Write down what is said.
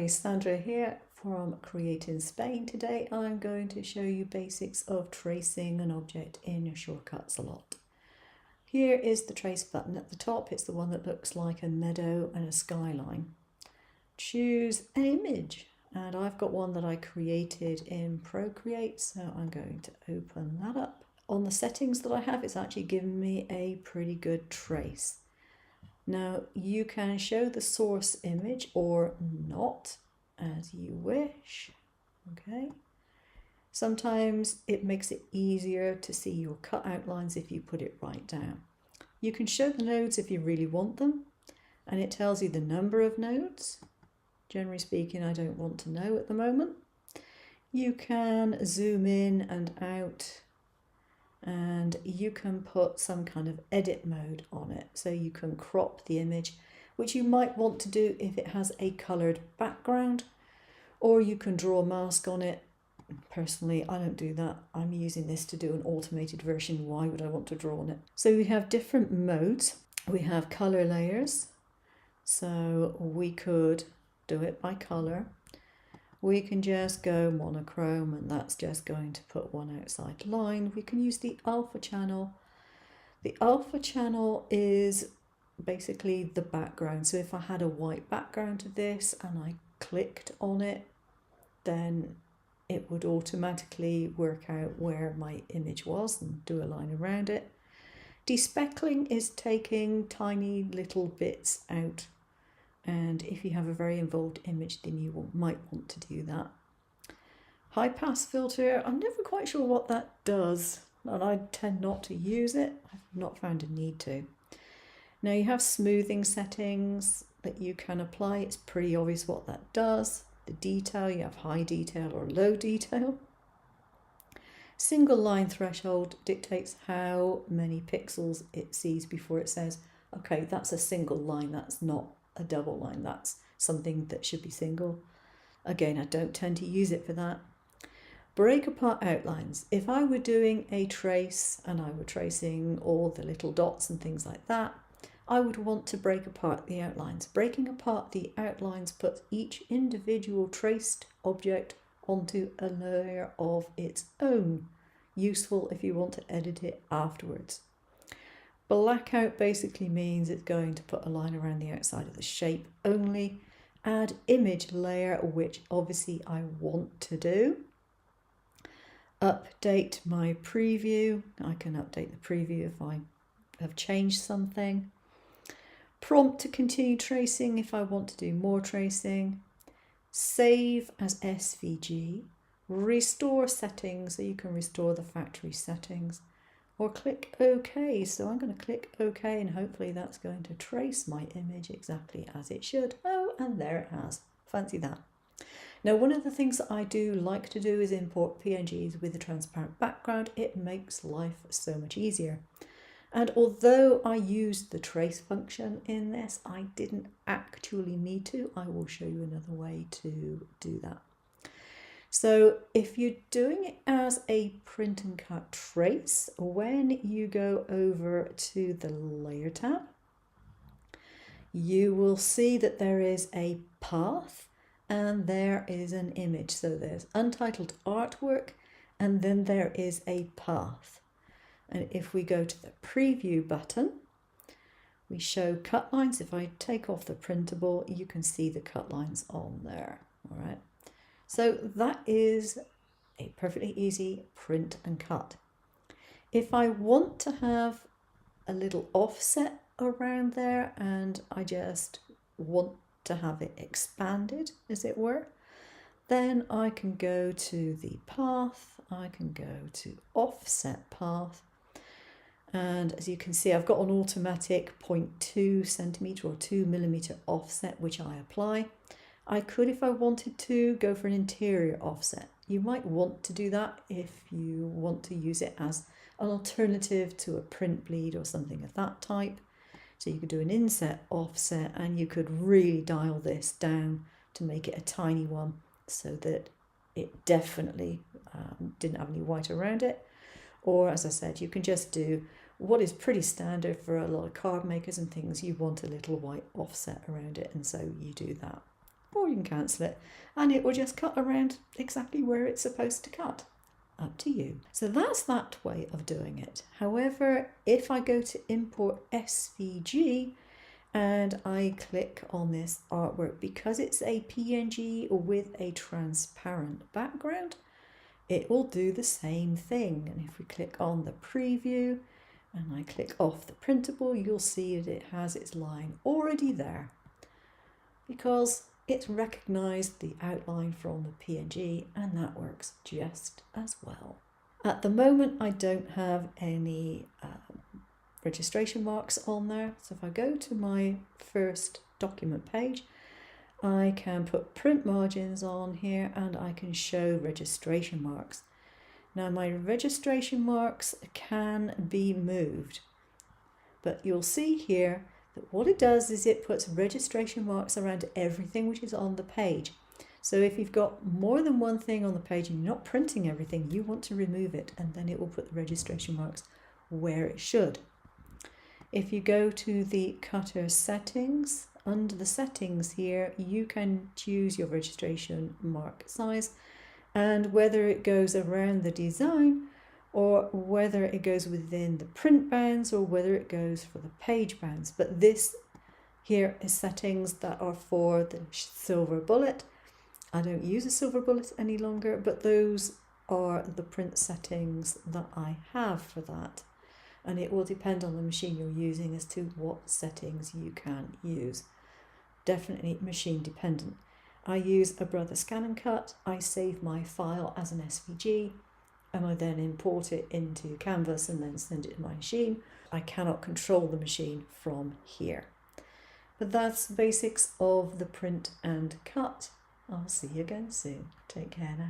Hi, Sandra here from createinspain. Today I'm going to show you basics of tracing an object in Shortcuts a lot. Here is the trace button at the top. It's the one that looks like a meadow and a skyline. Choose an image, and I've got one that I created in Procreate, so I'm going to open that up. On the settings that I have, it's actually given me a pretty good trace. Now you can show the source image or not, as you wish. Okay. Sometimes it makes it easier to see your cut outlines if you put it right down. You can show the nodes if you really want them, and it tells you the number of nodes. Generally speaking, I don't want to know at the moment. You can zoom in and out, and you can put some kind of edit mode on it, so you can crop the image, which you might want to do if it has a coloured background, or you can draw a mask on it. Personally, I don't do that. I'm using this to do an automated version. Why would I want to draw on it? So we have different modes. We have colour layers, so we could do it by colour. We can just go monochrome, and that's just going to put one outside line. We can use the alpha channel. The alpha channel is basically the background. So if I had a white background to this and I clicked on it, then it would automatically work out where my image was and do a line around it. Despeckling is taking tiny little bits out. And if you have a very involved image, then you might want to do that. High pass filter, I'm never quite sure what that does, and I tend not to use it. I've not found a need to. Now you have smoothing settings that you can apply. It's pretty obvious what that does. The detail, you have high detail or low detail. Single line threshold dictates how many pixels it sees before it says, okay, that's a single line, that's not a double line, that's something that should be single. Again, I don't tend to use it for that. Break apart outlines. If I were doing a trace and I were tracing all the little dots and things like that, I would want to break apart the outlines. Breaking apart the outlines puts each individual traced object onto a layer of its own. Useful if you want to edit it afterwards. Blackout basically means it's going to put a line around the outside of the shape only. Add image layer, which obviously I want to do. Update my preview. I can update the preview if I have changed something. Prompt to continue tracing if I want to do more tracing. Save as SVG. Restore settings, so you can restore the factory settings. Or click OK. So I'm going to click OK, and hopefully that's going to trace my image exactly as it should. Oh, and there it has. Fancy that. Now, one of the things that I do like to do is import PNGs with a transparent background. It makes life so much easier. And although I used the trace function in this, I didn't actually need to. I will show you another way to do that. So if you're doing it as a print and cut trace, when you go over to the layer tab, you will see that there is a path and there is an image. So there's untitled artwork, and then there is a path. And if we go to the preview button, we show cut lines. If I take off the printable, you can see the cut lines on there. All right. So that is a perfectly easy print and cut. If I want to have a little offset around there and I just want to have it expanded, as it were, then I can go to the path, I can go to offset path, and as you can see, I've got an automatic 0.2 centimetre or 2 millimetre offset, which I apply. I could, if I wanted to, go for an interior offset. You might want to do that if you want to use it as an alternative to a print bleed or something of that type. So you could do an inset offset, and you could really dial this down to make it a tiny one so that it definitely didn't have any white around it. Or, as I said, you can just do what is pretty standard for a lot of card makers and things. You want a little white offset around it, and so you do that. or you can cancel it, and it will just cut around exactly where it's supposed to cut. Up to you. So that's that way of doing it. However, if I go to import SVG and I click on this artwork, because it's a PNG with a transparent background, it will do the same thing. And if we click on the preview and I click off the printable, you'll see that it has its line already there, because it's recognized the outline from the PNG, and that works just as well. At the moment, I don't have any registration marks on there. So if I go to my first document page, I can put print margins on here and I can show registration marks. Now my registration marks can be moved, but you'll see here that what it does is it puts registration marks around everything which is on the page. So if you've got more than one thing on the page and you're not printing everything, you want to remove it, and then it will put the registration marks where it should. If you go to the cutter settings, under the settings here, you can choose your registration mark size and whether it goes around the design, or whether it goes within the print bounds, or whether it goes for the page bounds. But this here is settings that are for the silver bullet. I don't use a silver bullet any longer, but those are the print settings that I have for that. And it will depend on the machine you're using as to what settings you can use. Definitely machine dependent. I use a Brother Scan and Cut. I save my file as an SVG, and I then import it into Canvas and then send it to my machine. I cannot control the machine from here. But that's the basics of the print and cut. I'll see you again soon. Take care now.